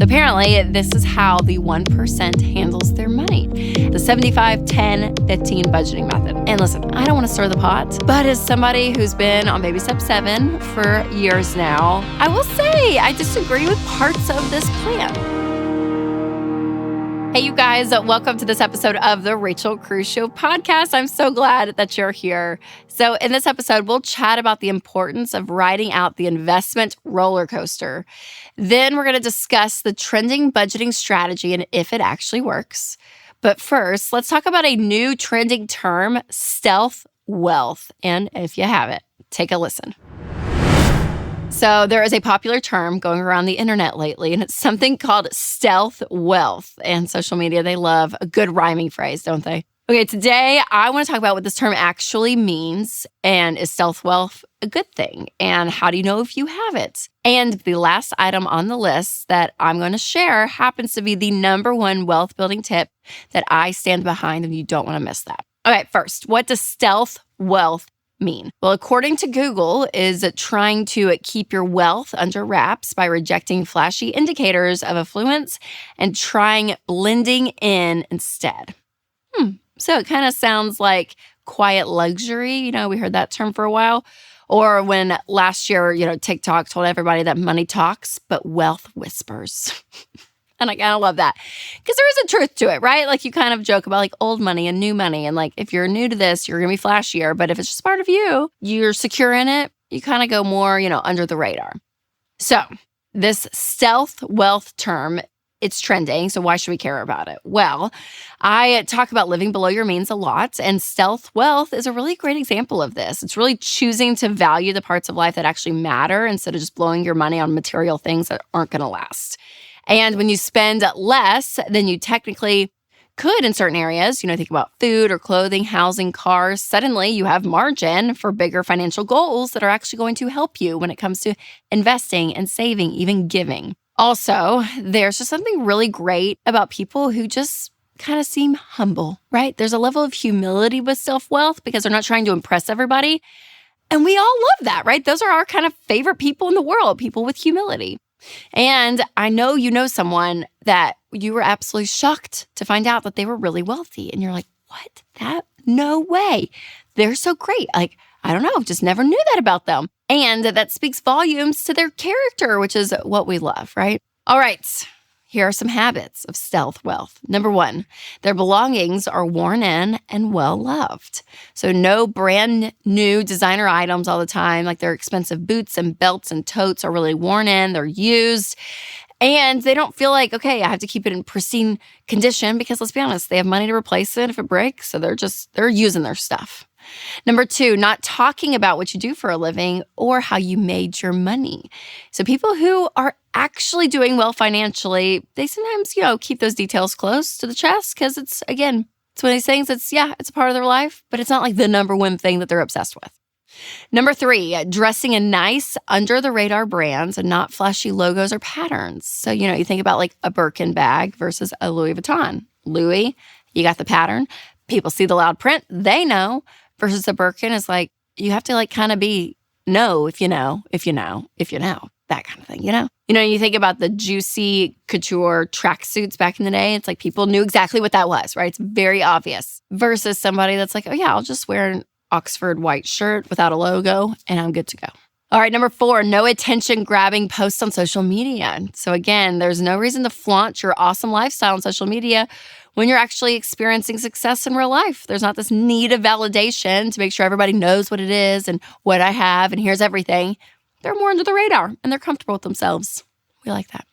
So apparently, this is how the 1% handles their money. The 75-10-15 budgeting method. And listen, I don't want to stir the pot, but as somebody who's been on baby step 7 for years now, I will say I disagree with parts of this plan. Hey, you guys, welcome to this episode of the Rachel Cruze Show podcast. I'm so glad that you're here. So in this episode, we'll chat about the importance of riding out the investment roller coaster. Then we're going to discuss the trending budgeting strategy and if it actually works. But first, let's talk about a new trending term, stealth wealth. And if you have it, take a listen. So there is a popular term going around the internet lately, and it's something called stealth wealth. And social media, they love a good rhyming phrase, don't they? Okay, today I want to talk about what this term actually means, and is stealth wealth a good thing? And how do you know if you have it? And the last item on the list that I'm going to share happens to be the number one wealth building tip that I stand behind, and you don't want to miss that. Okay, first, what does stealth wealth mean? Well, according to Google, is trying to keep your wealth under wraps by rejecting flashy indicators of affluence and trying blending in instead. So it kind of sounds like quiet luxury. You know, we heard that term for a while. Or when last year, TikTok told everybody that money talks, but wealth whispers. And I kind of love that because there is a truth to it, right? Like you kind of joke about like old money and new money. And like, if you're new to this, you're going to be flashier. But if it's just part of you, you're secure in it, you kind of go more, under the radar. So this stealth wealth term, it's trending. So why should we care about it? Well, I talk about living below your means a lot, and stealth wealth is a really great example of this. It's really choosing to value the parts of life that actually matter instead of just blowing your money on material things that aren't going to last. And when you spend less than you technically could in certain areas, think about food or clothing, housing, cars, suddenly you have margin for bigger financial goals that are actually going to help you when it comes to investing and saving, even giving. Also, there's just something really great about people who just kind of seem humble, right? There's a level of humility with self-wealth because they're not trying to impress everybody. And we all love that, right? Those are our kind of favorite people in the world, people with humility. And I know you know someone that you were absolutely shocked to find out that they were really wealthy. And you're like, what? No way. They're so great. Like, I don't know, just never knew that about them. And that speaks volumes to their character, which is what we love, right? All right. Here are some habits of stealth wealth. Number 1, their belongings are worn in and well-loved. So no brand new designer items all the time, like their expensive boots and belts and totes are really worn in, they're used. And they don't feel like, okay, I have to keep it in pristine condition because let's be honest, they have money to replace it if it breaks. So they're using their stuff. Number 2, not talking about what you do for a living or how you made your money. So people who are actually doing well financially, they sometimes, keep those details close to the chest because it's one of these things it's a part of their life, but it's not like the number one thing that they're obsessed with. Number 3, dressing in nice, under-the-radar brands and not flashy logos or patterns. So, you think about like a Birkin bag versus a Louis Vuitton. Louis, you got the pattern. People see the loud print. They know. Versus a Birkin is like, you have to like kind of know if you know, that kind of thing, you think about the juicy couture tracksuits back in the day. It's like people knew exactly what that was, right? It's very obvious. Versus somebody that's like, oh yeah, I'll just wear an Oxford white shirt without a logo and I'm good to go. All right, number 4, no attention-grabbing posts on social media. So again, there's no reason to flaunt your awesome lifestyle on social media when you're actually experiencing success in real life. There's not this need of validation to make sure everybody knows what it is and what I have and here's everything. They're more under the radar and they're comfortable with themselves. We like that.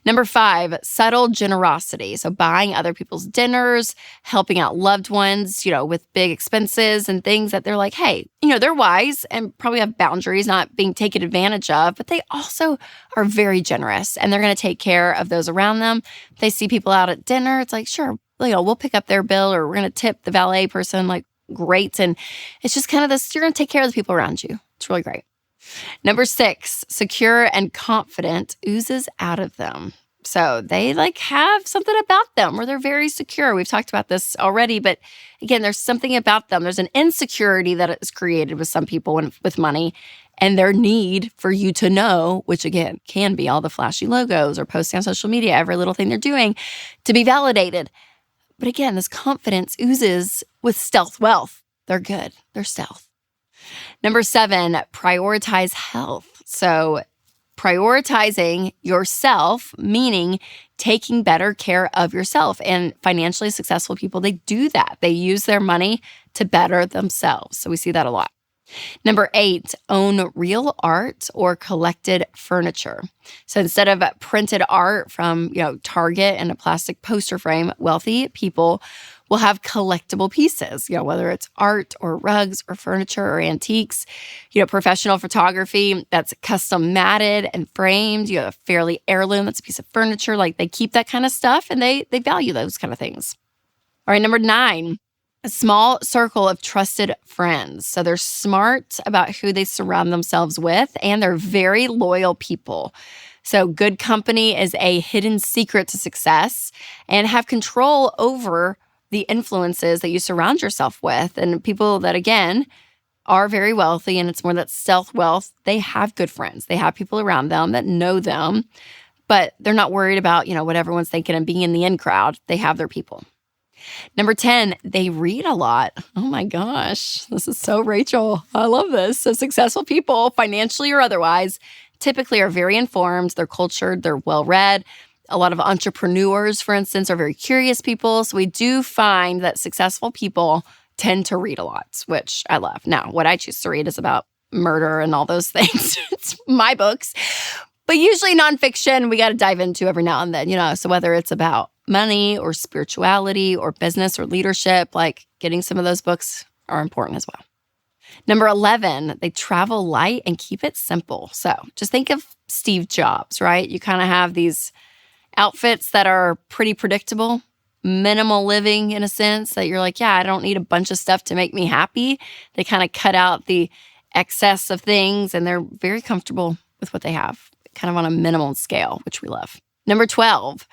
Number 5, subtle generosity. So buying other people's dinners, helping out loved ones, with big expenses and things that they're like, hey, they're wise and probably have boundaries, not being taken advantage of, but they also are very generous and they're going to take care of those around them. If they see people out at dinner, it's like, sure, we'll pick up their bill or we're going to tip the valet person, like great. And it's just kind of this, you're going to take care of the people around you. It's really great. Number 6, secure and confident oozes out of them. So they have something about them where they're very secure. We've talked about this already, but again, there's something about them. There's an insecurity that is created with some people with money. and their need for you to know, which again can be all the flashy logos or posting on social media, every little thing they're doing to be validated. But again, this confidence oozes with stealth wealth. They're good. They're stealth. Number 7, prioritize health. So prioritizing yourself, meaning taking better care of yourself. And financially successful people, they do that. They use their money to better themselves. So we see that a lot. Number 8, own real art or collected furniture. So instead of printed art from, Target and a plastic poster frame, wealthy people will have collectible pieces, whether it's art or rugs or furniture or antiques, professional photography that's custom matted and framed, a fairly heirloom that's a piece of furniture. Like they keep that kind of stuff and they value those kind of things. All right, number 9. A small circle of trusted friends. So they're smart about who they surround themselves with, and they're very loyal people. So good company is a hidden secret to success, and have control over the influences that you surround yourself with. And people that, again, are very wealthy, and it's more that stealth wealth, they have good friends. They have people around them that know them, but they're not worried about, what everyone's thinking and being in the in crowd. They have their people. Number 10, they read a lot. Oh my gosh, this is so Rachel. I love this. So successful people, financially or otherwise, typically are very informed. They're cultured. They're well-read. A lot of entrepreneurs, for instance, are very curious people. So we do find that successful people tend to read a lot, which I love. Now, what I choose to read is about murder and all those things. It's my books. But usually nonfiction, we got to dive into every now and then, So whether it's about money or spirituality or business or leadership, like getting some of those books are important as well. Number 11, they travel light and keep it simple. So just think of Steve Jobs, right? You kind of have these outfits that are pretty predictable, minimal living in a sense that you're like, yeah, I don't need a bunch of stuff to make me happy. They kind of cut out the excess of things and they're very comfortable with what they have, kind of on a minimal scale, which we love. Number 12,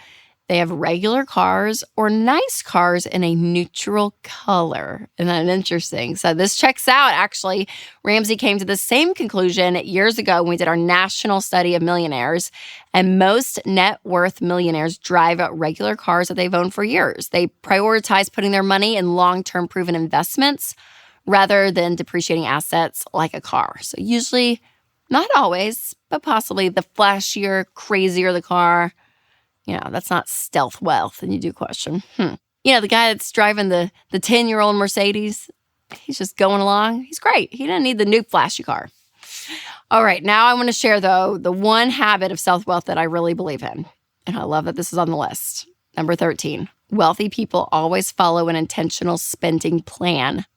they have regular cars or nice cars in a neutral color. Isn't that interesting? So this checks out, actually. Ramsey came to the same conclusion years ago when we did our national study of millionaires. And most net worth millionaires drive regular cars that they've owned for years. They prioritize putting their money in long-term proven investments rather than depreciating assets like a car. So usually, not always, but possibly the flashier, crazier the car, that's not stealth wealth. And you do question, the guy that's driving the 10-year-old Mercedes, he's just going along. He's great. He doesn't need the new flashy car. All right, now I want to share, though, the one habit of stealth wealth that I really believe in. And I love that this is on the list. Number 13, wealthy people always follow an intentional spending plan,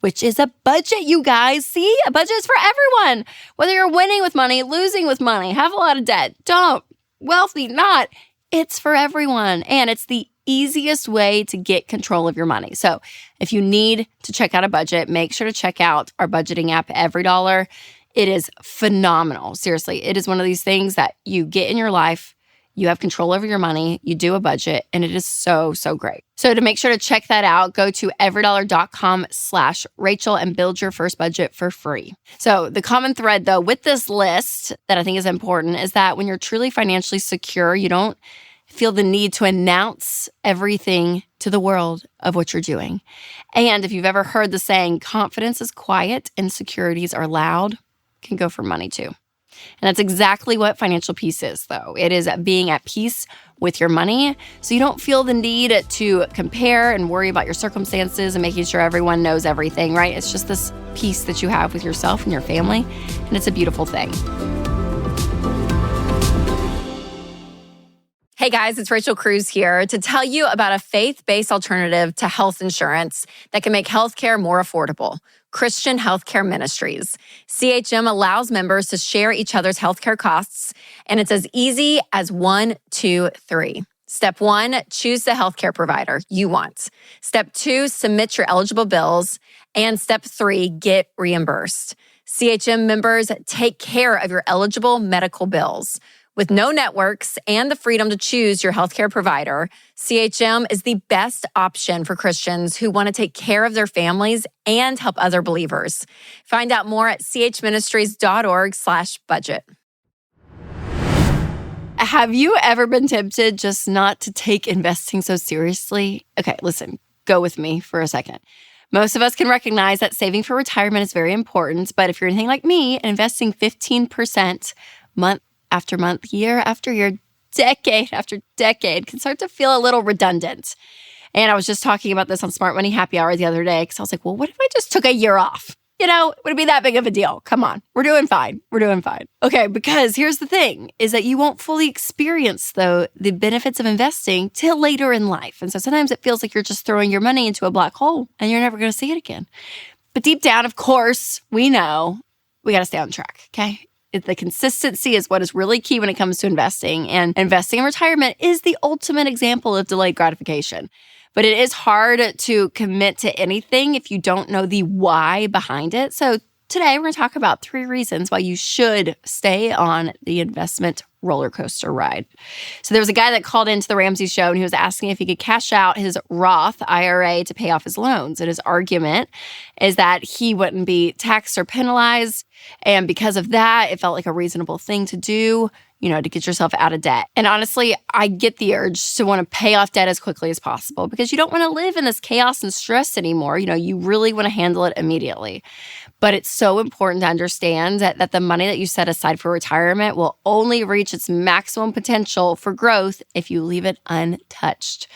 which is a budget, you guys. See, a budget is for everyone. Whether you're winning with money, losing with money, have a lot of debt, don't, wealthy, not. It's for everyone, and it's the easiest way to get control of your money. So if you need to check out a budget, make sure to check out our budgeting app, Every Dollar. It is phenomenal. Seriously, it is one of these things that you get in your life. You have control over your money. You do a budget, and it is so, so great. So to make sure to check that out, go to everydollar.com/Rachel and build your first budget for free. So the common thread, though, with this list that I think is important is that when you're truly financially secure, you don't feel the need to announce everything to the world of what you're doing. And if you've ever heard the saying, confidence is quiet and securities are loud, can go for money too. And that's exactly what financial peace is, though. It is being at peace with your money so you don't feel the need to compare and worry about your circumstances and making sure everyone knows everything, right? It's just this peace that you have with yourself and your family, and it's a beautiful thing. Hey guys, it's Rachel Cruz here to tell you about a faith-based alternative to health insurance that can make healthcare more affordable. Christian Healthcare Ministries. CHM allows members to share each other's healthcare costs, and it's as easy as 1, 2, 3. Step 1, choose the healthcare provider you want. Step 2, submit your eligible bills. And step 3, get reimbursed. CHM members take care of your eligible medical bills. With no networks and the freedom to choose your healthcare provider, CHM is the best option for Christians who want to take care of their families and help other believers. Find out more at chministries.org/budget. Have you ever been tempted just not to take investing so seriously? Okay, listen, go with me for a second. Most of us can recognize that saving for retirement is very important, but if you're anything like me, investing 15% month after month, year after year, decade after decade can start to feel a little redundant. And I was just talking about this on Smart Money Happy Hour the other day because I was like, well, what if I just took a year off? Would it be that big of a deal? Come on. We're doing fine. We're doing fine. Okay, because here's the thing, is that you won't fully experience, though, the benefits of investing till later in life. And so sometimes it feels like you're just throwing your money into a black hole and you're never going to see it again. But deep down, of course, we know we got to stay on track, okay? The consistency is what is really key when it comes to investing. And investing in retirement is the ultimate example of delayed gratification. But it is hard to commit to anything if you don't know the why behind it. So today we're going to talk about 3 reasons why you should stay on the investment roller coaster ride. So there was a guy that called into the Ramsey show and he was asking if he could cash out his Roth IRA to pay off his loans. And his argument is that he wouldn't be taxed or penalized. And because of that, it felt like a reasonable thing to do, to get yourself out of debt. And honestly, I get the urge to want to pay off debt as quickly as possible because you don't want to live in this chaos and stress anymore. You really want to handle it immediately. But it's so important to understand that the money that you set aside for retirement will only reach its maximum potential for growth if you leave it untouched.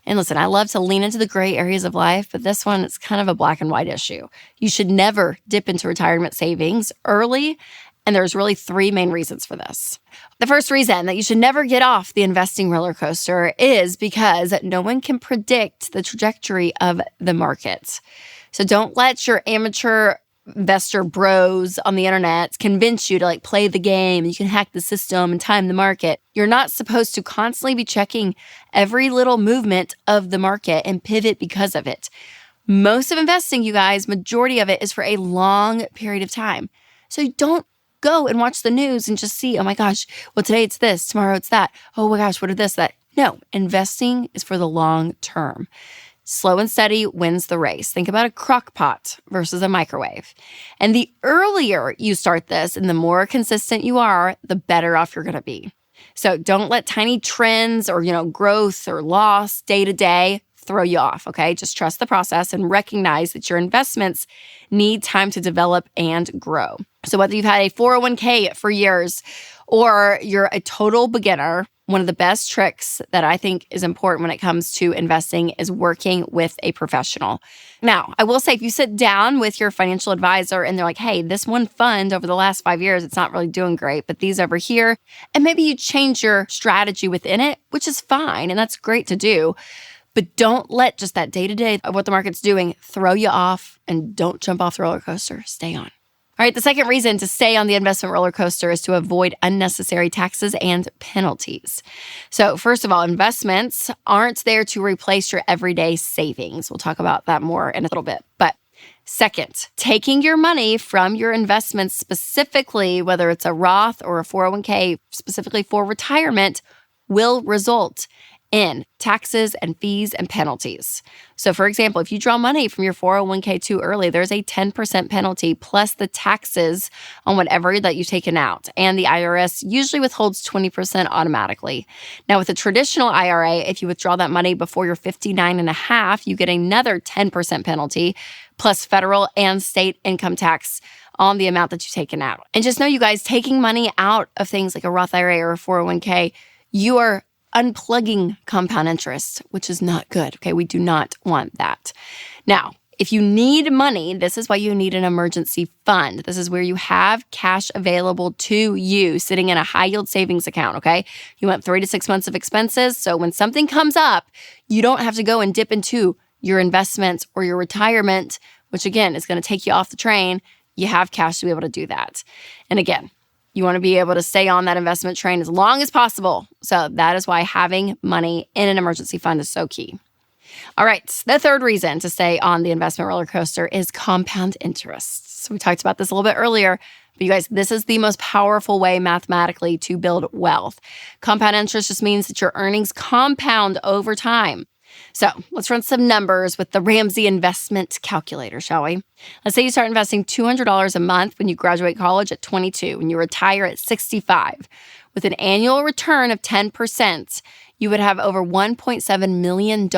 And listen, I love to lean into the gray areas of life, but this one is kind of a black and white issue. You should never dip into retirement savings early, and there's really 3 main reasons for this. The first reason that you should never get off the investing roller coaster is because no one can predict the trajectory of the market. So don't let your amateur investor bros on the internet convince you to play the game. You can hack the system and time the market. You're not supposed to constantly be checking every little movement of the market and pivot because of it. Most of investing, you guys, majority of it is for a long period of time. So don't go and watch the news and just see, oh my gosh, well, today it's this, tomorrow it's that. Oh my gosh, what are this, that? No, investing is for the long term. Slow and steady wins the race. Think about a crock pot versus a microwave. And the earlier you start this and the more consistent you are, the better off you're going to be. So don't let tiny trends or, growth or loss day to day throw you off, okay? Just trust the process and recognize that your investments need time to develop and grow. So whether you've had a 401k for years or you're a total beginner, one of the best tricks that I think is important when it comes to investing is working with a professional. Now, I will say if you sit down with your financial advisor and they're like, hey, this one fund over the last 5 years, it's not really doing great, but these over here, and maybe you change your strategy within it, which is fine, and that's great to do. But don't let just that day-to-day of what the market's doing throw you off, and don't jump off the roller coaster. Stay on. All right, the second reason to stay on the investment roller coaster is to avoid unnecessary taxes and penalties. So first of all, investments aren't there to replace your everyday savings. We'll talk about that more in a little bit. But second, taking your money from your investments specifically, whether it's a Roth or a 401k, specifically for retirement, will result in taxes and fees and penalties. So for example, if you draw money from your 401k too early, there's a 10% penalty plus the taxes on whatever that you've taken out. And the IRS usually withholds 20% automatically. Now with a traditional IRA, if you withdraw that money before you're 59 and a half, you get another 10% penalty plus federal and state income tax on the amount that you've taken out. And just know, you guys, taking money out of things like a Roth IRA or a 401k, you are unplugging compound interest, which is not good. Okay, we do not want that. Now, if you need money, this is why you need an emergency fund. This is where you have cash available to you sitting in a high yield savings account, okay? You want 3 to 6 months of expenses. So when something comes up, you don't have to go and dip into your investments or your retirement, which again is going to take you off the train. You have cash to be able to do that. And again, you want to be able to stay on that investment train as long as possible. So that is why having money in an emergency fund is so key. All right, the third reason to stay on the investment roller coaster is compound interest. So we talked about this a little bit earlier, But you guys, this is the most powerful way mathematically to build wealth. Compound interest just means that your earnings compound over time. So let's run some numbers with the Ramsey investment calculator, shall we? Let's say you start investing $200 a month when you graduate college at 22 and you retire at 65. With an annual return of 10%, you would have over $1.7 million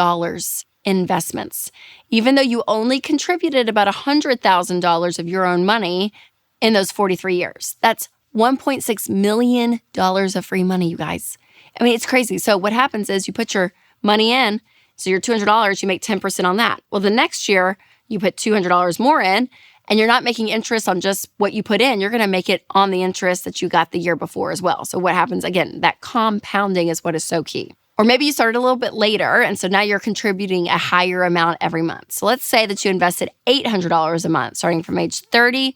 in investments, even though you only contributed about $100,000 of your own money in those 43 years. That's $1.6 million of free money, you guys. I mean, it's crazy. So what happens is you put your money in, so your $200, you make 10% on that. Well, the next year, you put $200 more in, and you're not making interest on just what you put in. You're going to make it on the interest that you got the year before as well. So what happens, again, that compounding is what is so key. Or maybe you started a little bit later, and so now you're contributing a higher amount every month. So let's say that you invested $800 a month starting from age 30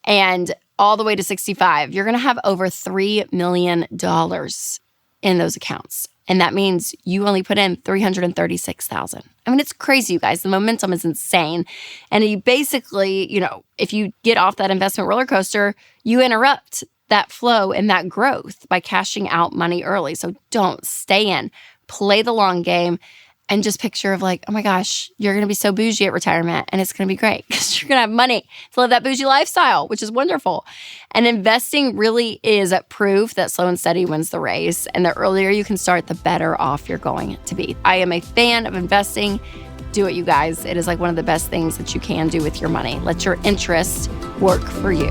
and all the way to 65. You're going to have over $3 million in those accounts. And that means you only put in $336,000. I mean, it's crazy, you guys. The momentum is insane. And you basically, if you get off that investment roller coaster, you interrupt that flow and that growth by cashing out money early. So don't stay in. Play the long game. And just picture of like, oh my gosh, you're going to be so bougie at retirement and it's going to be great because you're going to have money to live that bougie lifestyle, which is wonderful. And investing really is a proof that slow and steady wins the race. And the earlier you can start, the better off you're going to be. I am a fan of investing. Do it, you guys. It is like one of the best things that you can do with your money. Let your interest work for you.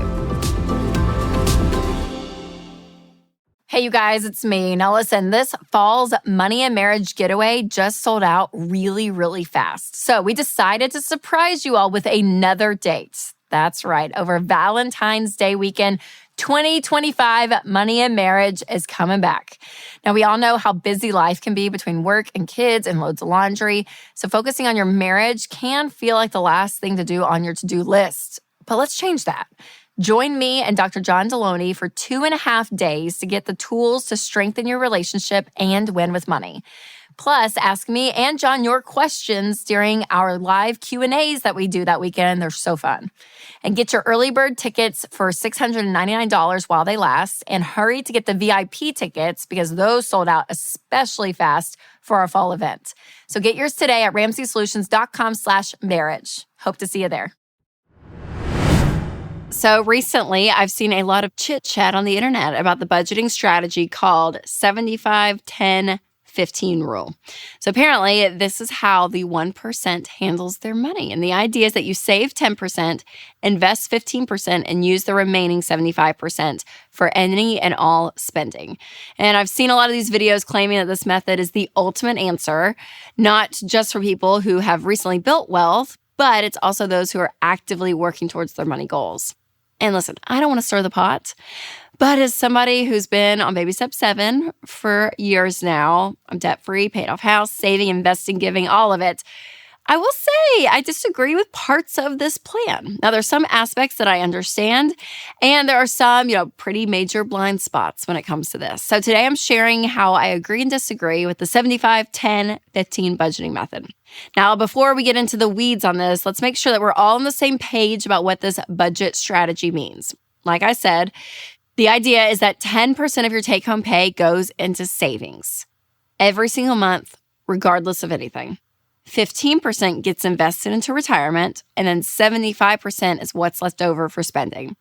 Hey, you guys, it's me. Now listen, this fall's Money and Marriage Getaway just sold out really, really fast. So we decided to surprise you all with another date. That's right. Over Valentine's Day weekend, 2025 Money and Marriage is coming back. Now, we all know how busy life can be between work and kids and loads of laundry. So focusing on your marriage can feel like the last thing to do on your to-do list. But let's change that. Join me and Dr. John Deloney for 2.5 days to get the tools to strengthen your relationship and win with money. Plus, ask me and John your questions during our live Q&As that we do that weekend. They're so fun. And get your early bird tickets for $699 while they last. And hurry to get the VIP tickets because those sold out especially fast for our fall event. So get yours today at RamseySolutions.com/marriage. Hope to see you there. So recently, I've seen a lot of chit-chat on the internet about the budgeting strategy called 75-10-15 rule. So apparently, this is how the 1% handles their money. And the idea is that you save 10%, invest 15%, and use the remaining 75% for any and all spending. And I've seen a lot of these videos claiming that this method is the ultimate answer, not just for people who have recently built wealth, but it's also those who are actively working towards their money goals. And listen, I don't want to stir the pot, but as somebody who's been on baby step 7 for years now, I'm debt-free, paid off house, saving, investing, giving, all of it, I will say I disagree with parts of this plan. Now, there's some aspects that I understand, and there are some, pretty major blind spots when it comes to this. So today I'm sharing how I agree and disagree with the 75-10-15 budgeting method. Now, before we get into the weeds on this, let's make sure that we're all on the same page about what this budget strategy means. Like I said, the idea is that 10% of your take-home pay goes into savings every single month, regardless of anything. 15% gets invested into retirement, and then 75% is what's left over for spending.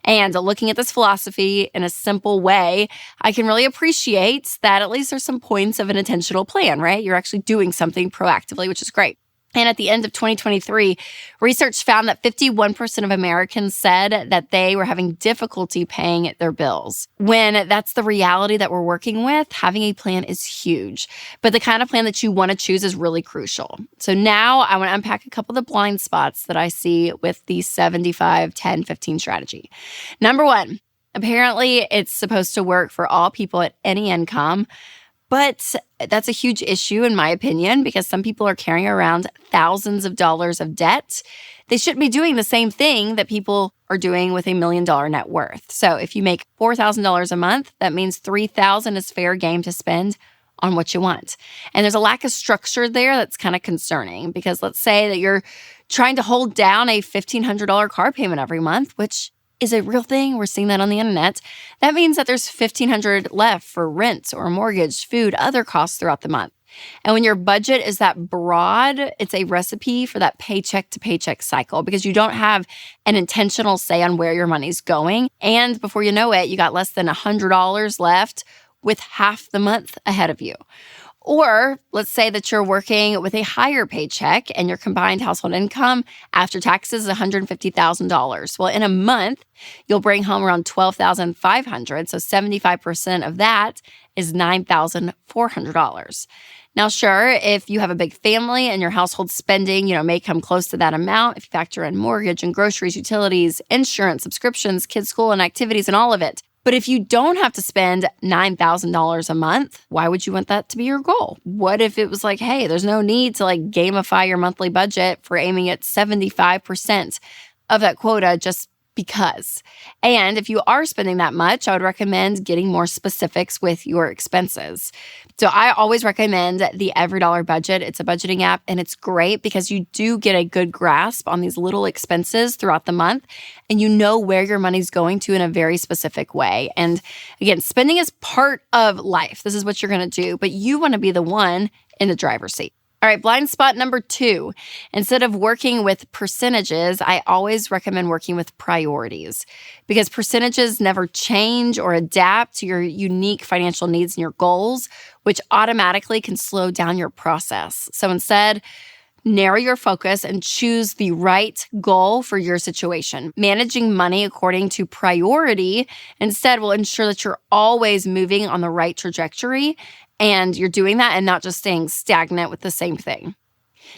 And looking at this philosophy in a simple way, I can really appreciate that at least there's some points of an intentional plan, right? You're actually doing something proactively, which is great. And at the end of 2023, research found that 51% of Americans said that they were having difficulty paying their bills. When that's the reality that we're working with, having a plan is huge. But the kind of plan that you want to choose is really crucial. So now I want to unpack a couple of the blind spots that I see with the 75-10-15 strategy. Number one, apparently it's supposed to work for all people at any income. But that's a huge issue, in my opinion, because some people are carrying around thousands of dollars of debt. They shouldn't be doing the same thing that people are doing with $1 million net worth. So if you make $4,000 a month, that means $3,000 is fair game to spend on what you want. And there's a lack of structure there that's kind of concerning because let's say that you're trying to hold down a $1,500 car payment every month, which is a real thing. We're seeing that on the internet. That means that there's $1,500 left for rent or mortgage, food, other costs throughout the month. And when your budget is that broad, it's a recipe for that paycheck to paycheck cycle because you don't have an intentional say on where your money's going. And before you know it, you got less than $100 left with half the month ahead of you. Or let's say that you're working with a higher paycheck and your combined household income after taxes is $150,000. Well, in a month, you'll bring home around $12,500. So 75% of that is $9,400. Now, sure, if you have a big family and your household spending, may come close to that amount, if you factor in mortgage and groceries, utilities, insurance, subscriptions, kids' school and activities and all of it. But if you don't have to spend $9,000 a month, why would you want that to be your goal? What if it was like, hey, there's no need to gamify your monthly budget for aiming at 75% of that quota just because. And if you are spending that much, I would recommend getting more specifics with your expenses. So I always recommend the EveryDollar Budget. It's a budgeting app and it's great because you do get a good grasp on these little expenses throughout the month and you know where your money's going to in a very specific way. And again, spending is part of life. This is what you're going to do, but you want to be the one in the driver's seat. All right, blind spot number 2. Instead of working with percentages, I always recommend working with priorities because percentages never change or adapt to your unique financial needs and your goals, which automatically can slow down your process. So instead, narrow your focus and choose the right goal for your situation. Managing money according to priority instead will ensure that you're always moving on the right trajectory and you're doing that and not just staying stagnant with the same thing.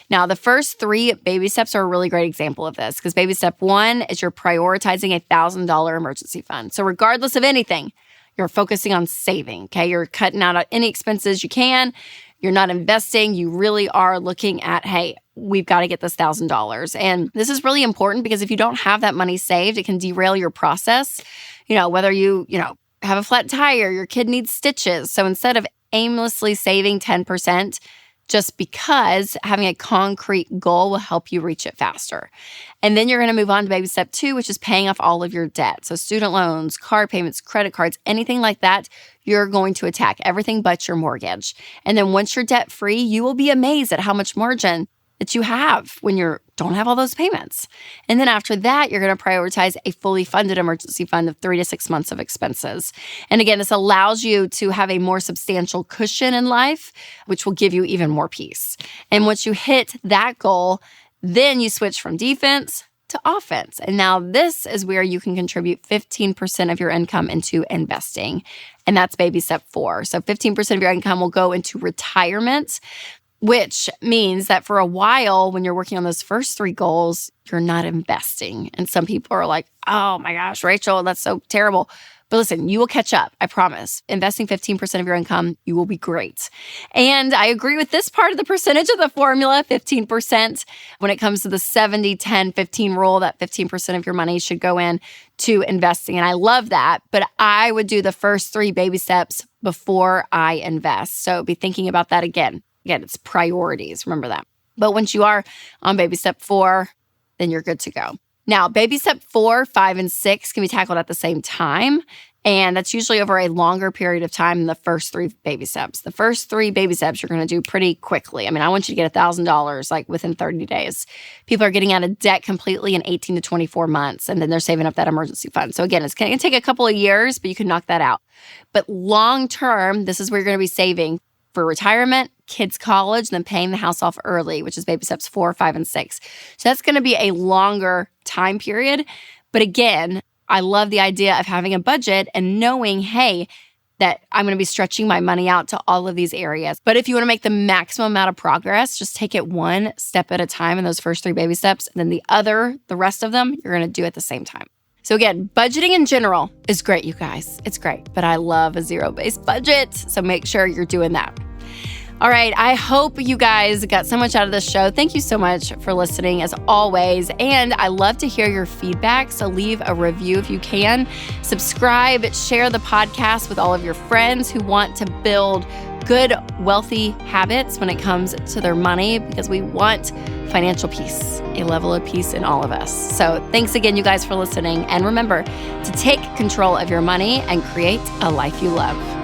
Now, the first 3 baby steps are a really great example of this because baby step 1 is you're prioritizing a $1,000 emergency fund. So regardless of anything, you're focusing on saving, okay? You're cutting out any expenses you can. You're not investing. You really are looking at, hey, we've got to get this $1,000. And this is really important because if you don't have that money saved, it can derail your process. Whether you have a flat tire, your kid needs stitches. So instead of aimlessly saving 10% just because having a concrete goal will help you reach it faster. And then you're going to move on to baby step 2, which is paying off all of your debt. So student loans, car payments, credit cards, anything like that, you're going to attack everything but your mortgage. And then once you're debt free, you will be amazed at how much margin that you have when you don't have all those payments. And then after that, you're going to prioritize a fully funded emergency fund of 3 to 6 months of expenses. And again, this allows you to have a more substantial cushion in life, which will give you even more peace. And once you hit that goal, then you switch from defense to offense. And now this is where you can contribute 15% of your income into investing. And that's baby step 4. So 15% of your income will go into retirement, which means that for a while, when you're working on those first 3 goals, you're not investing. And some people are like, oh my gosh, Rachel, that's so terrible. But listen, you will catch up, I promise. Investing 15% of your income, you will be great. And I agree with this part of the percentage of the formula, 15%, when it comes to the 70-10-15 rule, that 15% of your money should go in to investing. And I love that. But I would do the first 3 baby steps before I invest. So be thinking about that again. Again, it's priorities. Remember that. But once you are on baby step 4, then you're good to go. Now, baby step 4, 5, and 6 can be tackled at the same time. And that's usually over a longer period of time than the first 3 baby steps. The first 3 baby steps you're going to do pretty quickly. I mean, I want you to get $1,000 within 30 days. People are getting out of debt completely in 18 to 24 months, and then they're saving up that emergency fund. So again, it's going to take a couple of years, but you can knock that out. But long term, this is where you're going to be saving for retirement, kids' college, and then paying the house off early, which is baby steps 4, 5, and 6. So that's going to be a longer time period. But again, I love the idea of having a budget and knowing, hey, that I'm going to be stretching my money out to all of these areas. But if you want to make the maximum amount of progress, just take it one step at a time in those first 3 baby steps. And then the rest of them, you're going to do at the same time. So again, budgeting in general is great, you guys. It's great. But I love a zero-based budget. So make sure you're doing that. All right, I hope you guys got so much out of this show. Thank you so much for listening as always. And I love to hear your feedback. So leave a review if you can. Subscribe, share the podcast with all of your friends who want to build good, wealthy habits when it comes to their money because we want financial peace, a level of peace in all of us. So thanks again, you guys, for listening. And remember to take control of your money and create a life you love.